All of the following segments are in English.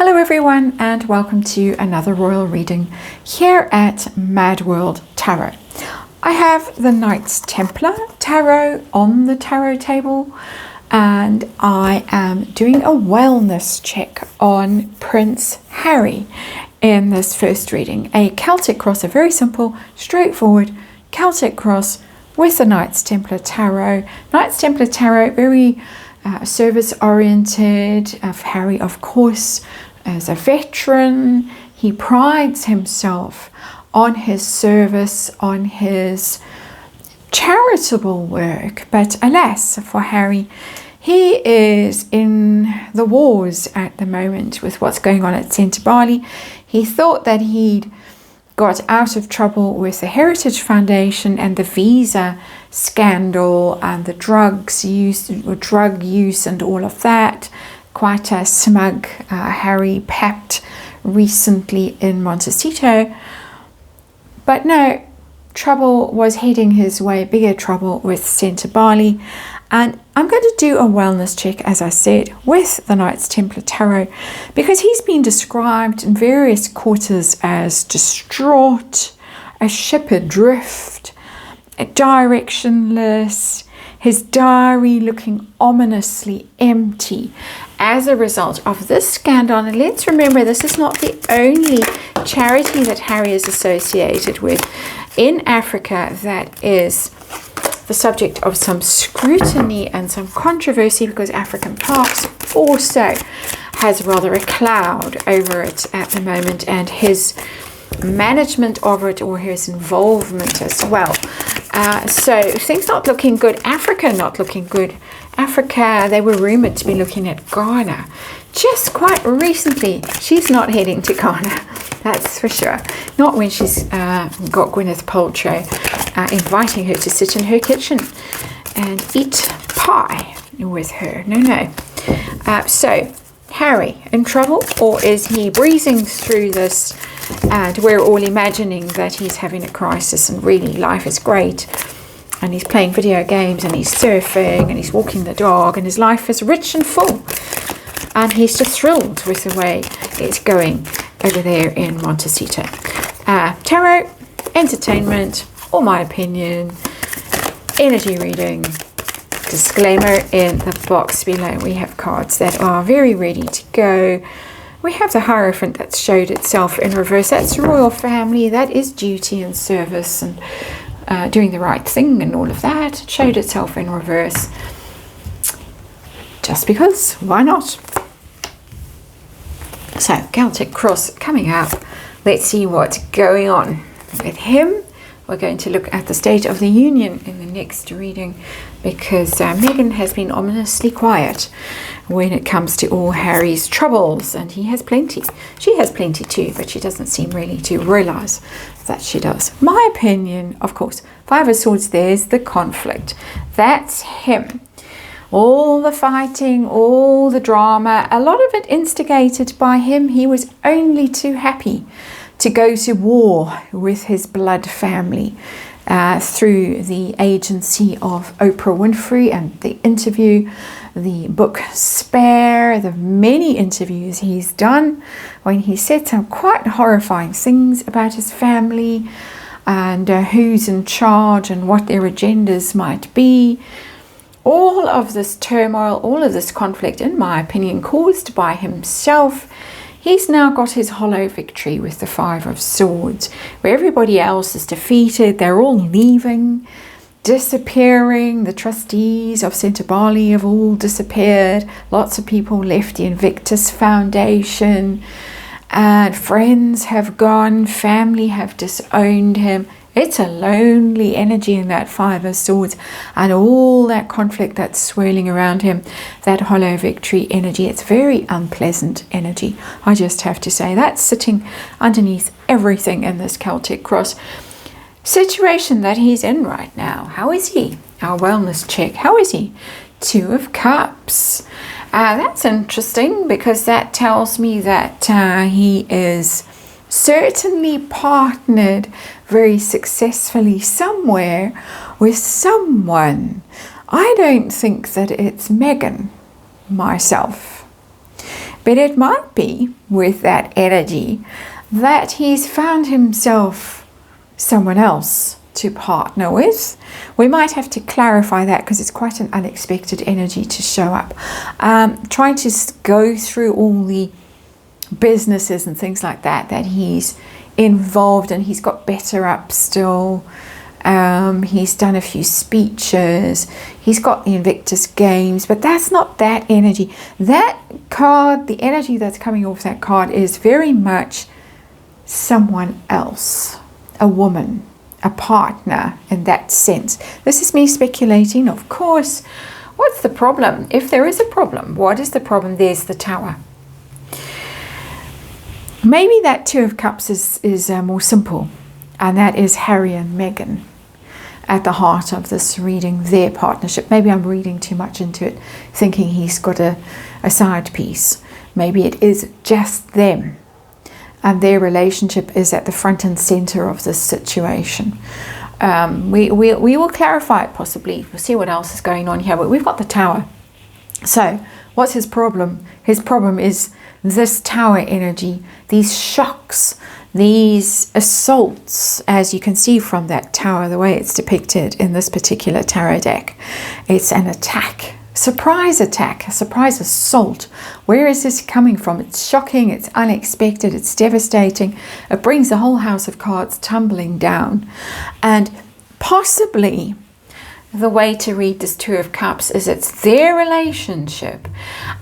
Hello everyone and welcome to another royal reading here at MadWorldTarot. I have the Knights Templar Tarot on the tarot table and I am doing a wellness check on Prince Harry in this first reading. A Celtic cross, a very simple, straightforward Celtic cross with the Knights Templar Tarot. Knights Templar Tarot, very service oriented. Harry, of course, as a veteran, he prides himself on his service, on his charitable work. But alas, for Harry, he is in the wars at the moment with what's going on at Centre Bali. He thought that he'd got out of trouble with the Heritage Foundation and the visa scandal and the drug use and all of that. Quite a smug Harry papped recently in Montecito. But no, trouble was heading his way, bigger trouble with Centre Bali. And I'm going to do a wellness check, as I said, with the Knights Templar Tarot, because he's been described in various quarters as distraught, a ship adrift, directionless, his diary looking ominously empty as a result of this scandal. And let's remember, this is not the only charity that Harry is associated with in Africa that is the subject of some scrutiny and some controversy, because African Parks also has rather a cloud over it at the moment, and his management of it, or his involvement as well. So things not looking good. Africa not looking good. Africa, they were rumored to be looking at Ghana just quite recently. She's not heading to Ghana, that's for sure. Not when she's got Gwyneth Paltrow inviting her to sit in her kitchen and eat pie with her. No. So Harry in trouble, or is he breezing through this and we're all imagining that he's having a crisis and really life is great and he's playing video games and he's surfing and he's walking the dog and his life is rich and full and he's just thrilled with the way it's going over there in Montecito. Tarot, entertainment, or my opinion, energy reading. Disclaimer in the box below. We have cards that are very ready to go. We have the Hierophant that showed itself in reverse. That's the royal family. That is duty and service and doing the right thing and all of that. It showed itself in reverse. Just because, why not? So, Celtic Cross coming up. Let's see what's going on with him. We're going to look at the State of the Union in the next reading, because Meghan has been ominously quiet when it comes to all Harry's troubles, and he has plenty. She has plenty too, but she doesn't seem really to realise that she does. My opinion, of course, Five of Swords, there's the conflict. That's him. All the fighting, all the drama, a lot of it instigated by him. He was only too happy to go to war with his blood family through the agency of Oprah Winfrey and the interview, the book Spare, the many interviews he's done when he said some quite horrifying things about his family and who's in charge and what their agendas might be. All of this turmoil, all of this conflict, in my opinion, caused by himself. He's now got his hollow victory with the Five of Swords, where everybody else is defeated. They're all leaving, disappearing. The trustees of Centre Bali have all disappeared. Lots of people left the Invictus Foundation, and friends have gone, family have disowned him. It's a lonely energy in that Five of Swords, and all that conflict that's swirling around him, that hollow victory energy. It's very unpleasant energy, I just have to say. That's sitting underneath everything in this Celtic Cross situation that he's in right now. How is he? Our wellness check. How is he? Two of Cups. That's interesting, because that tells me that he is certainly partnered very successfully somewhere with someone. I don't think that it's Meghan myself. But it might be with that energy that he's found himself someone else to partner with. We might have to clarify that because it's quite an unexpected energy to show up. Trying to go through all the businesses and things like that he's involved in. He's got better up still. He's done a few speeches. He's got the Invictus Games, but that's not that energy. That card, the energy that's coming off that card is very much someone else, a woman, a partner in that sense. This is me speculating, of course. What's the problem? If there is a problem, what is the problem? There's the Tower. Maybe that Two of Cups is more simple, and that is Harry and Meghan at the heart of this reading, their partnership. Maybe I'm reading too much into it, thinking he's got a side piece. Maybe it is just them, and their relationship is at the front and center of this situation. We will clarify it possibly. We'll see what else is going on here, but we've got the Tower. So what's his problem? His problem is this Tower energy, these shocks, these assaults, as you can see from that Tower, the way it's depicted in this particular tarot deck. It's an attack, surprise attack, a surprise assault. Where is this coming from? It's shocking, it's unexpected, it's devastating. It brings the whole house of cards tumbling down. And possibly the way to read this Two of Cups is it's their relationship,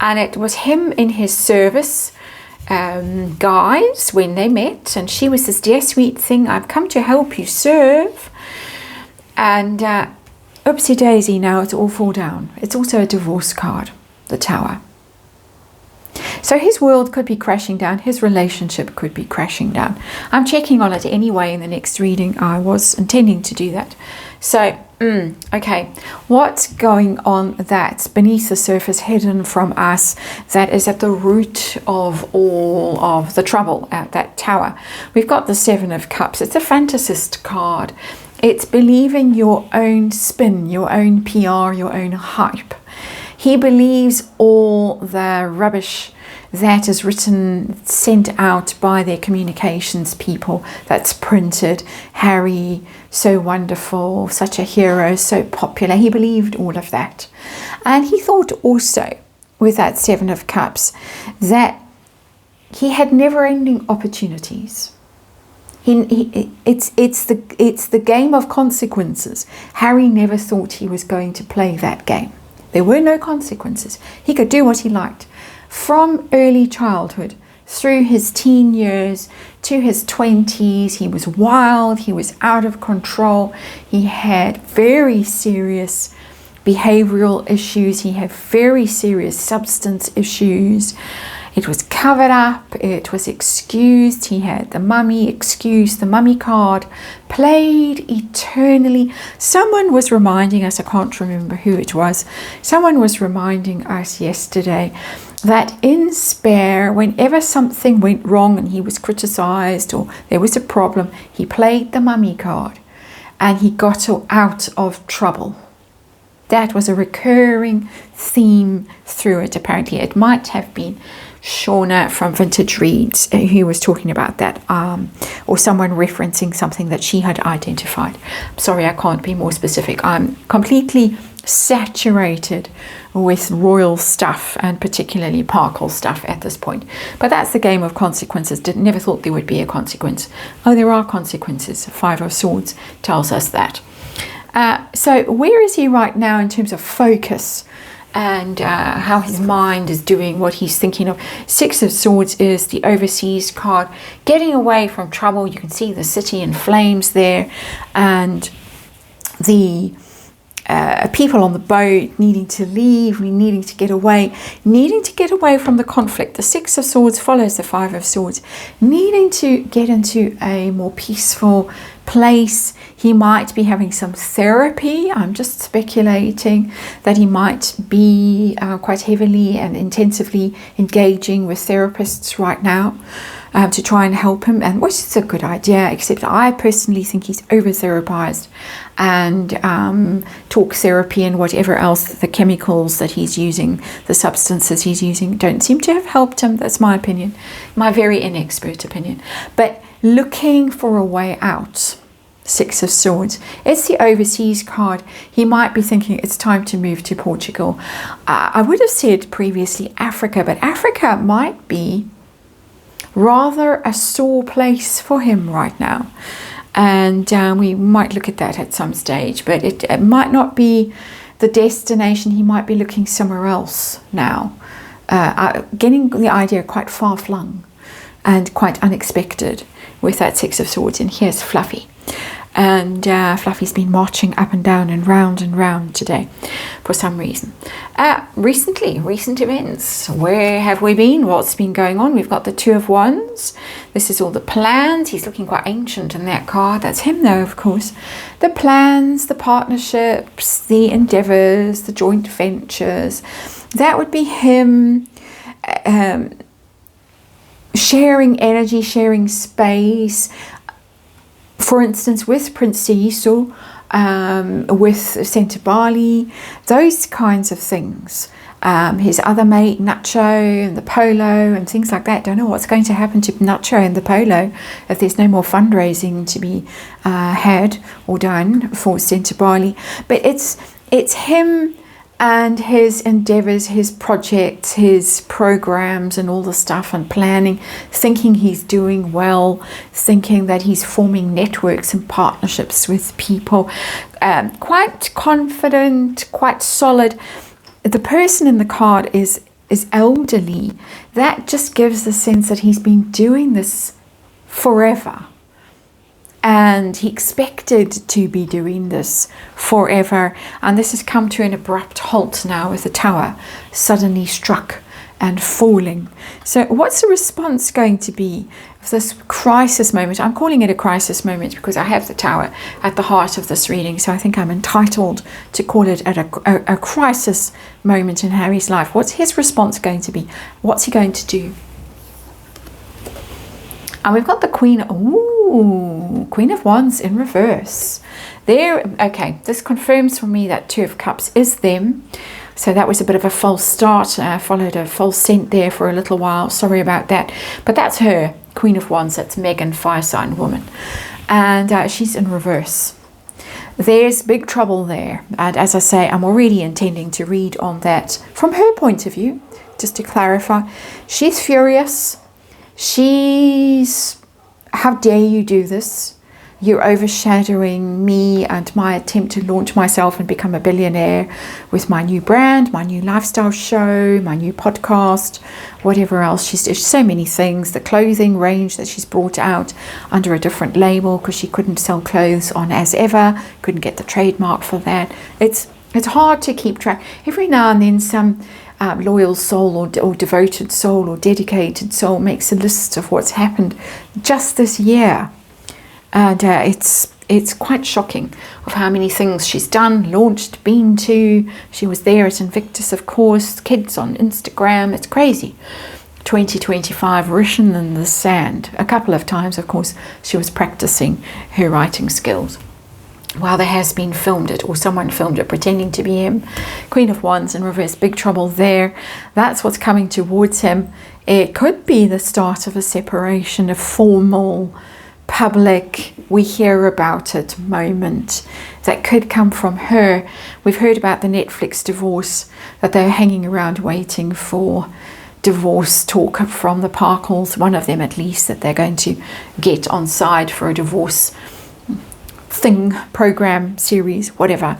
and it was him in his service guise when they met, and she was this dear sweet thing, I've come to help you serve, and oopsie daisy, now it's all fall down. It's also a divorce card, the Tower. So his world could be crashing down, his relationship could be crashing down. I'm checking on it anyway in the next reading. I was intending to do that. So, okay, what's going on that's beneath the surface, hidden from us, that is at the root of all of the trouble at that Tower? We've got the Seven of Cups. It's a fantasist card. It's believing your own spin, your own PR, your own hype. He believes all the rubbish that is written, sent out by their communications people, that's printed. Harry, so wonderful, such a hero, so popular. He believed all of that. And he thought also, with that Seven of Cups, that he had never-ending opportunities. It's the game of consequences. Harry never thought he was going to play that game. There were no consequences. He could do what he liked. From early childhood through his teen years to his 20s, he was wild, he was out of control, he had very serious behavioral issues, he had very serious substance issues. It was covered up, it was excused. He had the mummy excuse, the mummy card played eternally. Someone was reminding us, I can't remember who it was, someone was reminding us yesterday that in Spare, whenever something went wrong and he was criticized or there was a problem, he played the mummy card and he got out of trouble. That was a recurring theme through it, apparently. It might have been Shauna from Vintage Reads who was talking about that, or someone referencing something that she had identified. I'm sorry, I can't be more specific. I'm completely saturated with royal stuff and particularly Parkle stuff at this point. But that's the game of consequences. Never thought there would be a consequence. Oh, there are consequences. Five of Swords tells us that. So where is he right now in terms of focus and how his mind is doing, what he's thinking of? Six of Swords is the overseas card, getting away from trouble. You can see the city in flames there, and the people on the boat needing to leave, needing to get away from the conflict. The Six of Swords follows the Five of Swords, needing to get into a more peaceful, place. He might be having some therapy. I'm just speculating that he might be quite heavily and intensively engaging with therapists right now to try and help him, and which is a good idea, except I personally think he's over-therapized, and talk therapy and whatever else, the chemicals that he's using, the substances he's using, don't seem to have helped him. That's my opinion, my very inexpert opinion. But looking for a way out. Six of Swords. It's the overseas card. He might be thinking it's time to move to Portugal. I would have said previously Africa, but Africa might be rather a sore place for him right now. And we might look at that at some stage, but it might not be the destination. He might be looking somewhere else now. Getting the idea quite far-flung and quite unexpected with that Six of Swords. And here's Fluffy. And Fluffy's been marching up and down and round today for some reason. Recent events. Where have we been? What's been going on? We've got the Two of Wands. This is all the plans. He's looking quite ancient in that card. That's him though, of course. The plans, the partnerships, the endeavors, the joint ventures. That would be him sharing energy, sharing space. For instance, with Prince Seiso, with Santa Bali, those kinds of things. His other mate, Nacho, and the Polo, and things like that. Don't know what's going to happen to Nacho and the Polo if there's no more fundraising to be had or done for Santa Bali. But it's him and his endeavors, his projects, his programs and all the stuff and planning, thinking he's doing well, thinking that he's forming networks and partnerships with people, quite confident, quite solid. The person in the card is elderly. That just gives the sense that he's been doing this forever. And he expected to be doing this forever. And this has come to an abrupt halt now with the Tower suddenly struck and falling. So what's the response going to be of this crisis moment? I'm calling it a crisis moment because I have the Tower at the heart of this reading. So I think I'm entitled to call it a crisis moment in Harry's life. What's his response going to be? What's he going to do? And we've got the Queen of Wands in reverse. There, okay, this confirms for me that Two of Cups is them. So that was a bit of a false start, followed a false scent there for a little while. Sorry about that. But that's her, Queen of Wands. That's Megan, fire sign woman. And she's in reverse. There's big trouble there. And as I say, I'm already intending to read on that from her point of view, just to clarify. She's furious. She's, how dare you do this? You're overshadowing me and my attempt to launch myself and become a billionaire with my new brand, my new lifestyle show, my new podcast, whatever else. There's so many things. The clothing range that she's brought out under a different label because she couldn't sell clothes on As Ever, couldn't get the trademark for that. It's hard to keep track. Every now and then some loyal soul or devoted soul or dedicated soul makes a list of what's happened just this year, and it's quite shocking of how many things she's done, launched, been to. She was there at Invictus, of course, kids on Instagram. It's crazy. 2025 written in the sand. A couple of times, of course, she was practicing her writing skills. Well, there has been filmed it, or someone filmed it pretending to be him. Queen of Wands in reverse, big trouble there. That's what's coming towards him. It could be the start of a separation, a formal, public, we hear about it moment that could come from her. We've heard about the Netflix divorce, that they're hanging around waiting for divorce talk from the Parkles, one of them at least, that they're going to get on side for a divorce thing, program, series, whatever.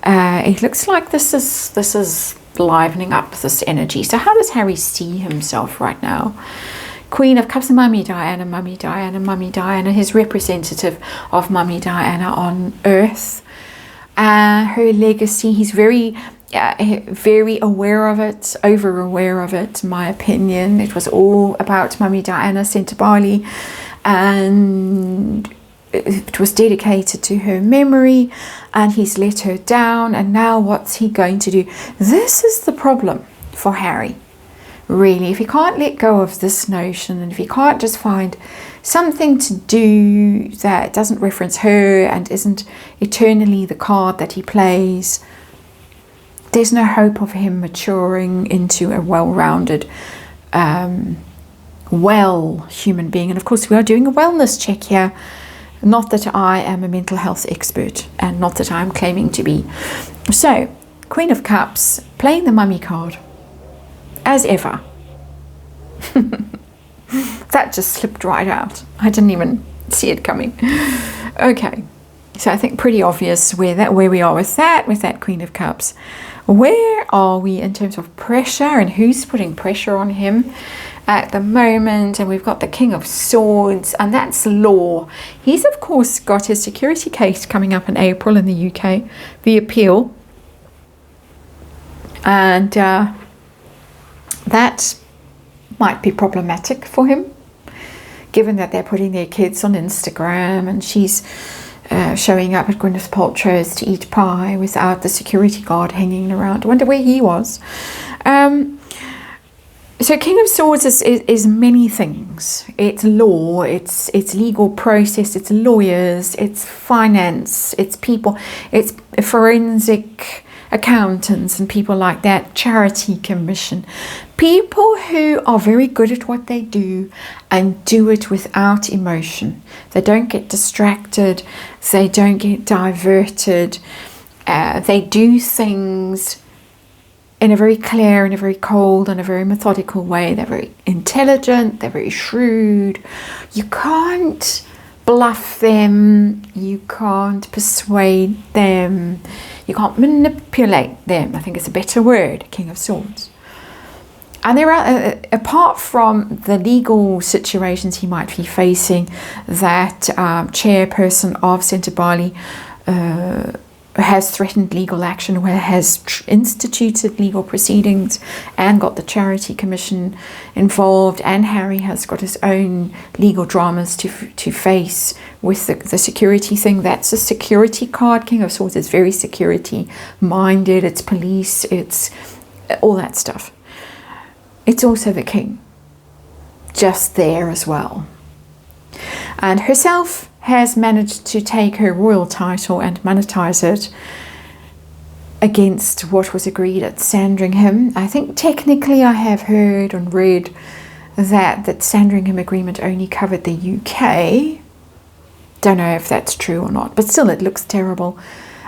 It looks like this is livening up this energy. So how does Harry see himself right now? Queen of Cups and Mummy Diana, Mummy Diana, Mummy Diana, his representative of Mummy Diana on Earth. Her legacy, he's very aware of it, over aware of it, in my opinion. It was all about Mummy Diana, Santa Bali, and it was dedicated to her memory, and he's let her down, and now what's he going to do? This is the problem for Harry, really. If he can't let go of this notion, and if he can't just find something to do that doesn't reference her and isn't eternally the card that he plays, there's no hope of him maturing into a well-rounded, well human being. And of course, we are doing a wellness check here. Not that I am a mental health expert, and not that I'm claiming to be. So, Queen of Cups, playing the Mummy card, as ever. That just slipped right out. I didn't even see it coming. Okay, so I think pretty obvious where we are with that Queen of Cups. Where are we in terms of pressure, and who's putting pressure on him at the moment? And we've got the King of Swords, and that's law. He's of course got his security case coming up in April in the UK, the appeal, and that might be problematic for him, given that they're putting their kids on Instagram, and she's showing up at Gwyneth Paltrow's to eat pie without the security guard hanging around. I wonder where he was. So King of Swords is many things. It's law, it's legal process, it's lawyers, it's finance, it's people, it's forensic accountants and people like that, charity commission, people who are very good at what they do and do it without emotion. They don't get distracted, they don't get diverted, they do things in a very clear and a very cold and a very methodical way. They're very intelligent, they're very shrewd. You can't bluff them, you can't persuade them, you can't manipulate them. I think it's a better word, King of Swords. And there are, apart from the legal situations he might be facing, that chairperson of Centre Bali has threatened legal action, where has instituted legal proceedings and got the charity commission involved, and Harry has got his own legal dramas to face with the security thing. That's a security card. King of Swords is very security minded, it's police, it's all that stuff. It's also the king, just there as well. And herself has managed to take her royal title and monetize it against what was agreed at Sandringham. I think technically I have heard and read that Sandringham agreement only covered the UK. Don't know if that's true or not, but still it looks terrible.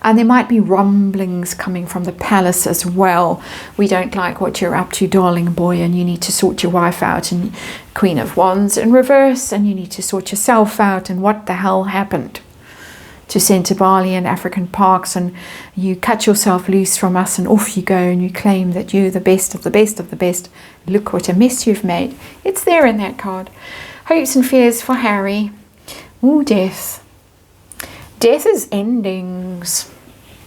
And there might be rumblings coming from the palace as well. We don't like what you're up to, darling boy, and you need to sort your wife out, and Queen of Wands in reverse, and you need to sort yourself out, and what the hell happened to Centre Bali and African parks, and you cut yourself loose from us and off you go, and you claim that you're the best of the best of the best. Look what a mess you've made. It's there in that card. Hopes and fears for Harry. Ooh, death. Death is endings,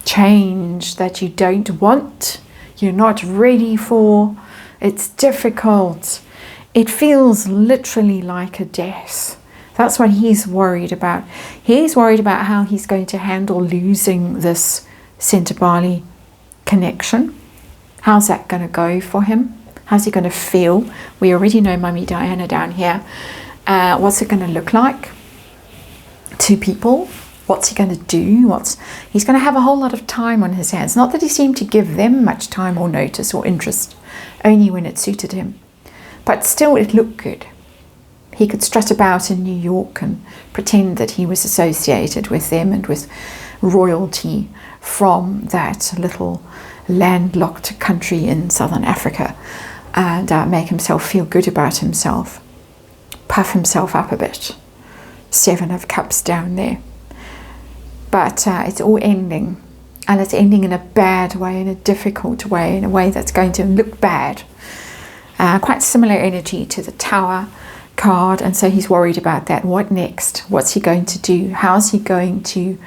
change that you don't want, you're not ready for, it's difficult. It feels literally like a death. That's what he's worried about. He's worried about how he's going to handle losing this Centre Bali connection. How's that going to go for him? How's he going to feel? We already know Mummy Diana down here. What's it going to look like to people? What's he going to do? He's going to have a whole lot of time on his hands. Not that he seemed to give them much time or notice or interest, only when it suited him. But still, it looked good. He could strut about in New York and pretend that he was associated with them and with royalty from that little landlocked country in southern Africa, and make himself feel good about himself. Puff himself up a bit. 7 of Cups down there. But it's all ending, and it's ending in a bad way, in a difficult way, in a way that's going to look bad. Quite similar energy to the Tower card, and so he's worried about that. What next? What's he going to do? How's he going to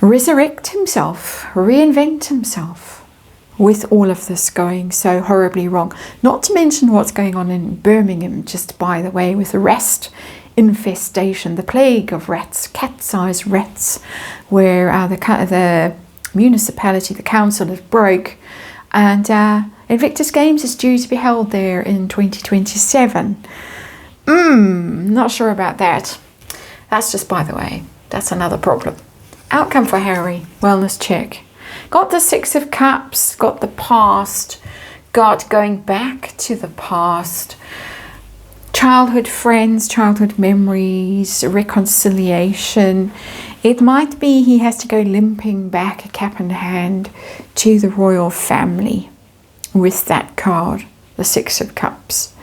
resurrect himself, reinvent himself with all of this going so horribly wrong? Not to mention what's going on in Birmingham, just by the way, with arrest infestation, the plague of rats, cat-sized rats, where the municipality, the council, have broke, and Invictus Games is due to be held there in 2027. Not sure about that. That's just by the way. That's another problem. Outcome for Harry, wellness check. Got the Six of Cups, got the past, got going back to the past, childhood friends, childhood memories, reconciliation. It might be he has to go limping back, cap in hand, to the royal family with that card, the Six of Cups.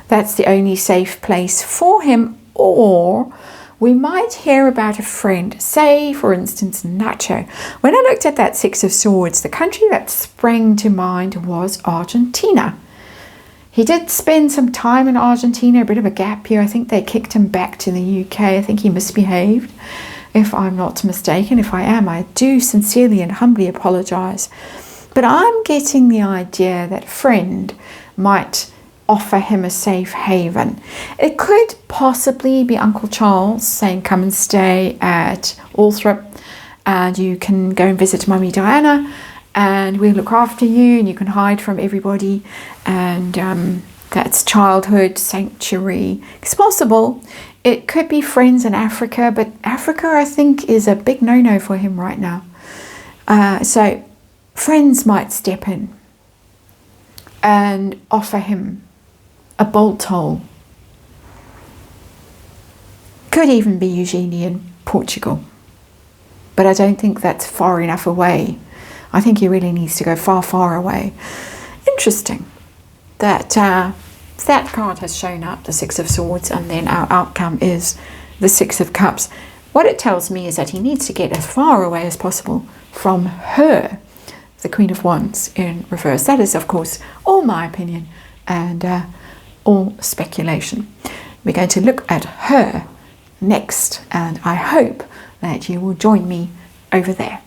That's the only safe place for him. Or we might hear about a friend, say for instance Nacho. When I looked at that Six of Swords, the country that sprang to mind was Argentina. He did spend some time in Argentina, a bit of a gap here. I think they kicked him back to the UK. I think he misbehaved, if I'm not mistaken. If I am, I do sincerely and humbly apologize. But I'm getting the idea that friend might offer him a safe haven. It could possibly be Uncle Charles saying, come and stay at Althorp and you can go and visit Mummy Diana and we'll look after you and you can hide from everybody, and that's childhood sanctuary. It's possible. It could be friends in Africa, but Africa I think is a big no-no for him right now. So friends might step in and offer him a bolt hole. Could even be Eugenie in Portugal, but I don't think that's far enough away. I think he really needs to go far, far away. Interesting that that card has shown up, the Six of Swords, and then our outcome is the Six of Cups. What it tells me is that he needs to get as far away as possible from her, the Queen of Wands in reverse. That is, of course, all my opinion and all speculation. We're going to look at her next, and I hope that you will join me over there.